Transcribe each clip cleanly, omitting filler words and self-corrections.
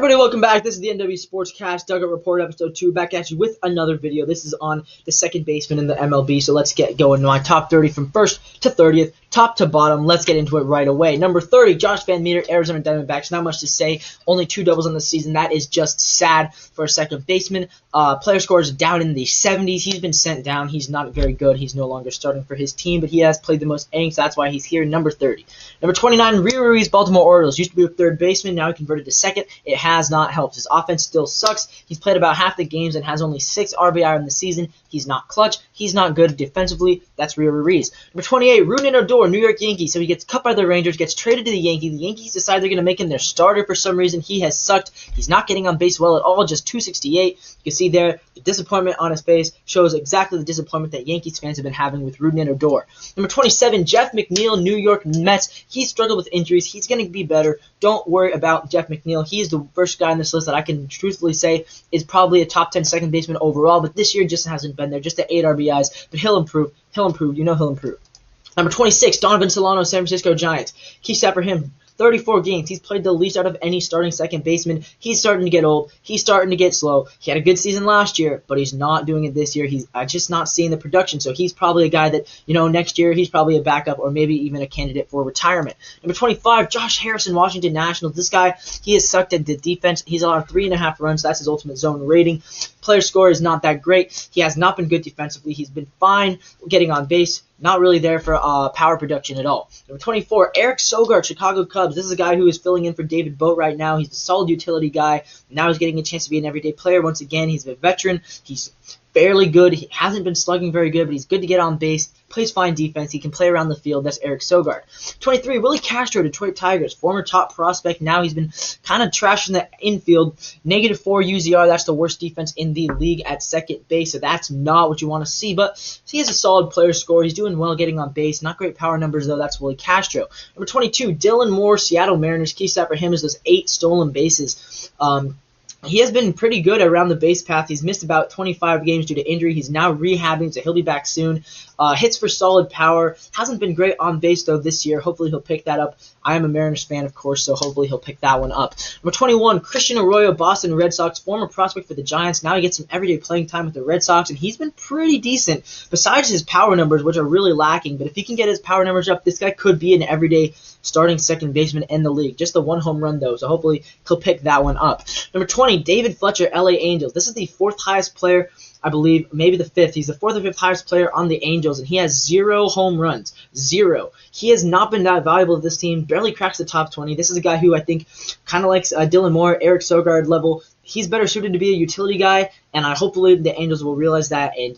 Everybody, welcome back. This is the NW Sportscast Dugout Report, episode 2, back at you with another video. This is on the second baseman in the MLB, so let's get going. My top 30 from 1st to 30th, top to bottom. Let's get into it right away. Number 30, Josh VanMeter, Arizona Diamondbacks. Not much to say. Only 2 doubles on the season. That is just sad for a second baseman. Player scores down in the 70s. He's been sent down. He's not very good. He's no longer starting for his team, but he has played the most innings. That's why he's here. Number 30. Number 29, Ruiz, Baltimore Orioles. Used to be a third baseman. Now he converted to second. It has not helped. His offense still sucks. He's played about half the games and has only 6 RBI in the season. He's not clutch. He's not good defensively. That's Ruiz. Number 28, Rougned, Odor, New York Yankees. So he gets cut by the Rangers, gets traded to the Yankees. The Yankees decide they're going to make him their starter for some reason. He has sucked. He's not getting on base well at all, just 268. You can see there the disappointment on his face shows exactly the disappointment that Yankees fans have been having with Rougned, Odor. Number 27, Jeff McNeil, New York Mets. He struggled with injuries. He's going to be better. Don't worry about Jeff McNeil. He is the first guy on this list that I can truthfully say is probably a top 10 second baseman overall, but this year just hasn't been there. Just at 8 RBIs, but he'll improve. He'll improve. You know he'll improve. Number 26, Donovan, Solano, San Francisco Giants. Key stat for him, 34 games. He's played the least out of any starting second baseman. He's starting to get old. He's starting to get slow. He had a good season last year, but he's not doing it this year. He's just not seeing the production. So he's probably a guy that, next year he's probably a backup or maybe even a candidate for retirement. Number 25, Josh Harrison, Washington Nationals. This guy, he has sucked at the defense. He's allowed 3.5 runs. That's his ultimate zone rating. Player score is not that great. He has not been good defensively. He's been fine getting on base. Not really there for power production at all. Number 24, Eric Sogard, Chicago Cubs. This is a guy who is filling in for David Boat right now. He's a solid utility guy. Now he's getting a chance to be an everyday player once again. He's a veteran. He's fairly good. He hasn't been slugging very good, but he's good to get on base. Plays fine defense. He can play around the field. That's Eric Sogard. 23, Willi Castro, Detroit Tigers. Former top prospect. Now he's been kind of trashing the infield. -4 UZR. That's the worst defense in the league at second base. So that's not what you want to see. But he has a solid player score. He's doing well getting on base. Not great power numbers, though. That's Willi Castro. Number 22, Dylan Moore, Seattle Mariners. Key stat for him is those 8 stolen bases. He has been pretty good around the base path. He's missed about 25 games due to injury. He's now rehabbing, so he'll be back soon. Hits for solid power. Hasn't been great on base, though, this year. Hopefully he'll pick that up. I am a Mariners fan, of course, so hopefully he'll pick that one up. Number 21, Christian Arroyo, Boston Red Sox. Former prospect for the Giants. Now he gets some everyday playing time with the Red Sox, and he's been pretty decent, besides his power numbers, which are really lacking. But if he can get his power numbers up, this guy could be an everyday starting second baseman in the league. Just the 1 home run, though, so hopefully he'll pick that one up. Number 20, David Fletcher, LA Angels. This is the 4th highest player, I believe, maybe the 5th. He's the 4th or 5th highest player on the Angels, and he has 0 home runs. 0. He has not been that valuable to this team. Barely cracks the top 20. This is a guy who I think kind of likes Dylan Moore, Eric Sogard level. He's better suited to be a utility guy, and hopefully the Angels will realize that and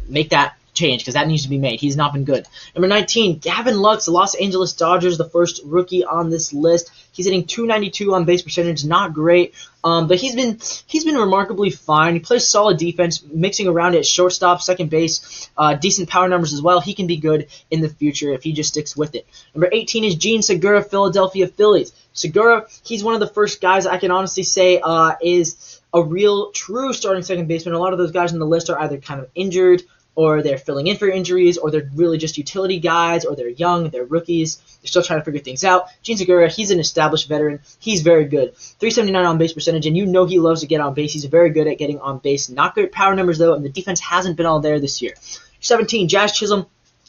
make that change, because that needs to be made. He's not been good. Number 19, Gavin Lux, the Los Angeles Dodgers, the first rookie on this list. He's hitting .292 on base percentage, not great, but he's been remarkably fine. He plays solid defense, mixing around at shortstop, second base, decent power numbers as well. He can be good in the future if he just sticks with it. Number 18 is Jean Segura, Philadelphia Phillies. Segura, he's one of the first guys I can honestly say is a real, true starting second baseman. A lot of those guys on the list are either kind of injured, or they're filling in for injuries, or they're really just utility guys, or they're young, they're rookies. They're still trying to figure things out. Jean Segura, he's an established veteran. He's very good. .379 on base percentage, and he loves to get on base. He's very good at getting on base. Not great power numbers, though, and the defense hasn't been all there this year. 17, Jazz Chisholm,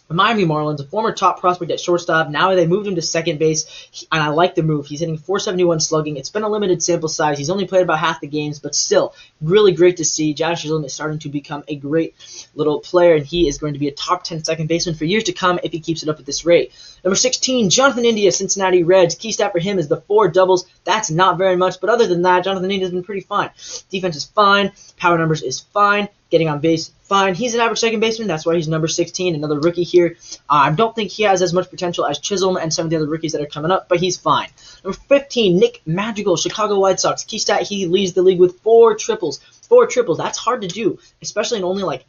Miami Marlins, a former top prospect at shortstop. Now they moved him to second base, and I like the move. He's hitting .471 slugging. It's been a limited sample size. He's only played about half the games, but still, really great to see. Josh Chisholm is starting to become a great little player, and he is going to be a top 10 second baseman for years to come if he keeps it up at this rate. Number 16, Jonathan India, Cincinnati Reds. Key stat for him is the 4 doubles. That's not very much, but other than that, Jonathan India has been pretty fine. Defense is fine. Power numbers is fine. Getting on base, fine. He's an average second baseman. That's why he's number 16, another rookie here. I don't think he has as much potential as Chisholm and some of the other rookies that are coming up, but he's fine. Number 15, Nick Madrigal, Chicago White Sox. Key stat, he leads the league with 4 triples. 4 triples. That's hard to do, especially in only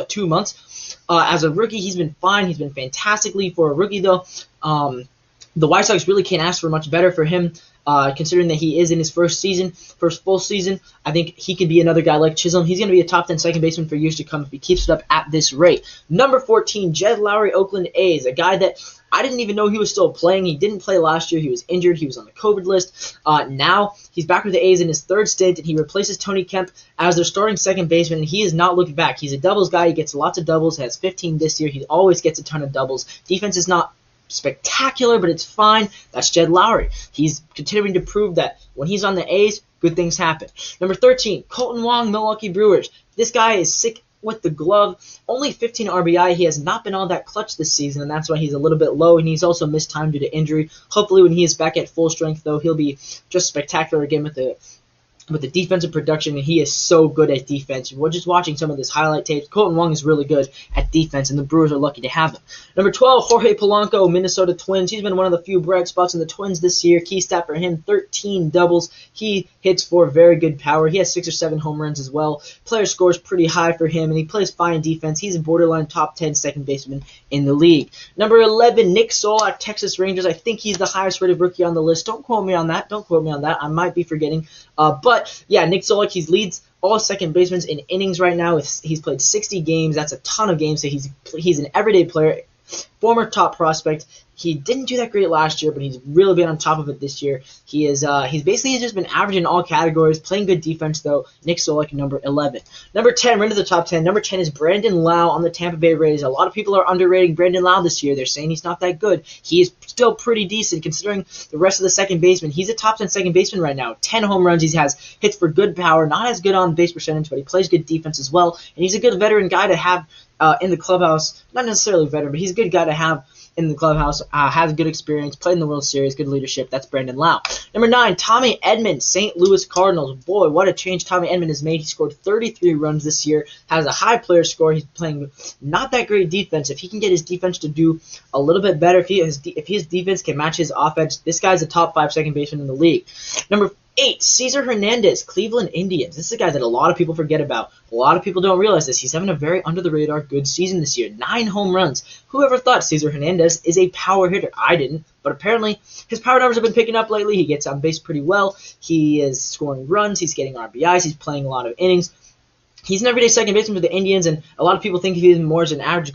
2 months. As a rookie, he's been fine. He's been fantastically for a rookie, though. The White Sox really can't ask for much better for him. Considering that he is in his first full season, I think he could be another guy like Chisholm. He's going to be a top 10 second baseman for years to come if he keeps it up at this rate. Number 14, Jed Lowrie, Oakland A's, a guy that I didn't even know he was still playing. He didn't play last year. He was injured. He was on the COVID list. Now he's back with the A's in his third stint, and he replaces Tony Kemp as their starting second baseman, and he has not looked back. He's a doubles guy. He gets lots of doubles. He has 15 this year. He always gets a ton of doubles. Defense is not spectacular, but it's fine. That's Jed Lowrie. He's continuing to prove that when he's on the A's, good things happen. Number 13, Kolten Wong, Milwaukee Brewers. This guy is sick with the glove. Only 15 RBI. He has not been all that clutch this season, and that's why he's a little bit low, and he's also missed time due to injury. Hopefully when he is back at full strength, though, he'll be just spectacular again with the defensive production, and he is so good at defense. We're just watching some of this highlight tapes. Kolten Wong is really good at defense, and the Brewers are lucky to have him. Number 12, Jorge Polanco, Minnesota Twins. He's been one of the few bright spots in the Twins this year. Key stat for him, 13 doubles. He hits for very good power. He has 6 or 7 home runs as well. Player scores pretty high for him, and he plays fine defense. He's a borderline top 10 second baseman in the league. Number 11, Nick Solak, Texas Rangers. I think he's the highest rated rookie on the list. Don't quote me on that. I might be forgetting. But yeah, Nick Solak, he leads all second basemen in innings right now. He's played 60 games. That's a ton of games. So he's an everyday player, former top prospect. He didn't do that great last year, but he's really been on top of it this year. He's basically just been average in all categories, playing good defense, though. Nick Solak, number 11. Number 10, right into the top 10. Number 10 is Brandon Lau on the Tampa Bay Rays. A lot of people are underrating Brandon Lau this year. They're saying he's not that good. He is still pretty decent considering the rest of the second baseman. He's a top 10 second baseman right now. 10 home runs. He has hits for good power, not as good on base percentage, but he plays good defense as well. And he's a good veteran guy to have in the clubhouse. Not necessarily a veteran, but he's a good guy to have in the clubhouse, has good experience, played in the World Series, good leadership. That's Brandon Lau. Number 9, Tommy Edman, St. Louis Cardinals. Boy, what a change Tommy Edman has made. He scored 33 runs this year, has a high player score. He's playing not that great defense. If he can get his defense to do a little bit better, if his defense can match his offense, this guy's a top 5 second baseman in the league. Number 8, Cesar Hernandez, Cleveland Indians. This is a guy that a lot of people forget about. A lot of people don't realize this. He's having a very under-the-radar good season this year. 9 home runs. Whoever thought Cesar Hernandez is a power hitter? I didn't. But apparently, his power numbers have been picking up lately. He gets on base pretty well. He is scoring runs. He's getting RBIs. He's playing a lot of innings. He's an everyday second baseman for the Indians, and a lot of people think of him more as an average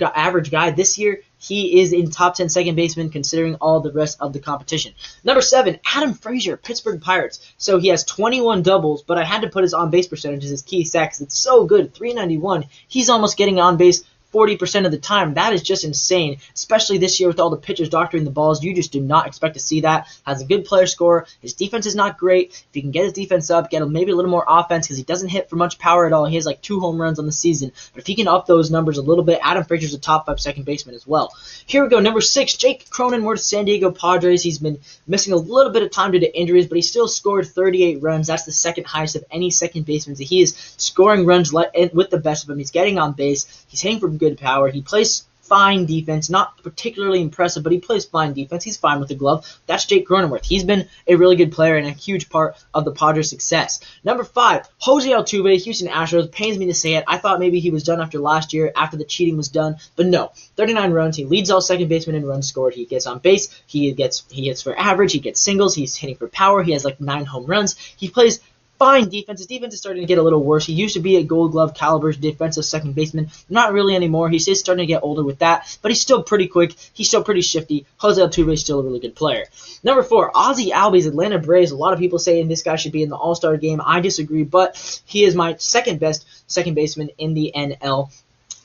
guy. This year, he is in top 10 second baseman considering all the rest of the competition. Number 7, Adam Frazier, Pittsburgh Pirates. So he has 21 doubles, but I had to put his on-base percentage as his key stat because it's so good, 391. He's almost getting on base 40% of the time. That is just insane, especially this year with all the pitchers doctoring the balls. You just do not expect to see that. Has a good player score. His defense is not great. If he can get his defense up, get maybe a little more offense because he doesn't hit for much power at all. He has like 2 home runs on the season. But if he can up those numbers a little bit, Adam Frazier's a top 5 second baseman as well. Here we go. Number 6, Jake Cronenworth, San Diego Padres. He's been missing a little bit of time due to injuries, but he still scored 38 runs. That's the second highest of any second baseman. So he is scoring runs with the best of them. He's getting on base. He's hitting for good power. He plays fine defense, not particularly impressive, but he plays fine defense. He's fine with the glove. That's Jake Cronenworth. He's been a really good player and a huge part of the Padres' success. Number 5, Jose Altuve, Houston Astros. Pains me to say it. I thought maybe he was done after last year, after the cheating was done, but no. 39 runs. He leads all second basemen in runs scored. He gets on base. He hits for average. He gets singles. He's hitting for power. He has like 9 home runs. He plays fine defense. His defense is starting to get a little worse. He used to be a Gold Glove caliber defensive second baseman. Not really anymore. He's just starting to get older with that, but he's still pretty quick. He's still pretty shifty. Jose Altuve is still a really good player. Number 4, Ozzie Albies, Atlanta Braves. A lot of people saying this guy should be in the All-Star game. I disagree, but he is my second best second baseman in the NL.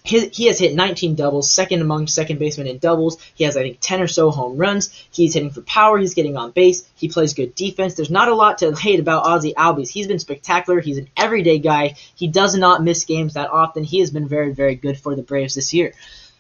He has hit 19 doubles, second among second basemen in doubles. He has, I think, 10 or so home runs. He's hitting for power. He's getting on base. He plays good defense. There's not a lot to hate about Ozzie Albies. He's been spectacular. He's an everyday guy. He does not miss games that often. He has been very, very good for the Braves this year.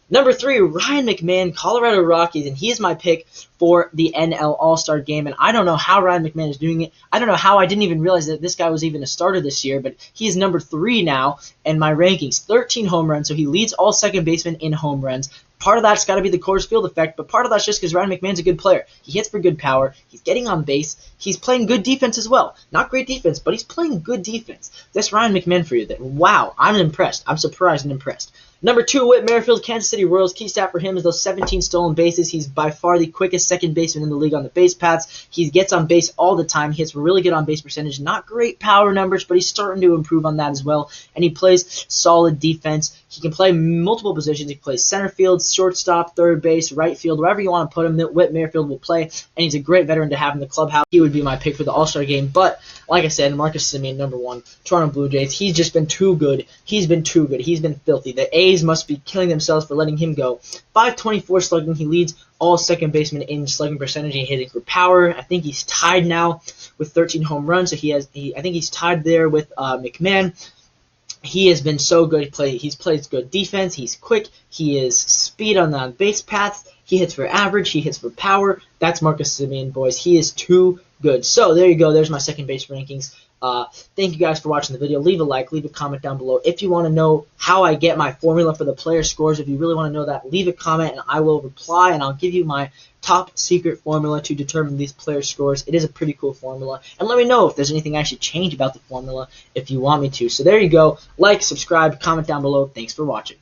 Number 3, Ryan McMahon, Colorado Rockies, and he is my pick for the NL All-Star Game, and I don't know how Ryan McMahon is doing it. I don't know how I didn't even realize that this guy was even a starter this year, but he is number 3 now in my rankings. 13 home runs, so he leads all second basemen in home runs. Part of that's got to be the Coors Field effect, but part of that's just because Ryan McMahon's a good player. He hits for good power. He's getting on base. He's playing good defense as well. Not great defense, but he's playing good defense. That's Ryan McMahon for you. Wow, I'm impressed. I'm surprised and impressed. Number 2, Whit Merrifield, Kansas City Royals. Key stat for him is those 17 stolen bases. He's by far the quickest second baseman in the league on the base paths. He gets on base all the time. He hits really good on base percentage. Not great power numbers, but he's starting to improve on that as well. And he plays solid defense. He can play multiple positions. He plays center field, shortstop, third base, right field, wherever you want to put him. Whit Merrifield will play, and he's a great veteran to have in the clubhouse. He would be my pick for the All-Star game. But like I said, Marcus Semien, number 1, Toronto Blue Jays. He's just been too good. He's been too good. He's been filthy. The A's must be killing themselves for letting him go. 524 slugging. He leads all second basemen in slugging percentage and hitting for power. I think he's tied now with 13 home runs. So I think he's tied there with McMahon. He has been so good. He's played good defense. He's quick. He is speed on the base paths. He hits for average. He hits for power. That's Marcus Semien, boys. He is too good. So there you go. There's my second base rankings. Thank you guys for watching the video. Leave a like, leave a comment down below. If you want to know how I get my formula for the player scores, if you really want to know that, leave a comment and I will reply, and I'll give you my top secret formula to determine these player scores. It is a pretty cool formula. And let me know if there's anything I should change about the formula if you want me to. So there you go. Like, subscribe, comment down below. Thanks for watching.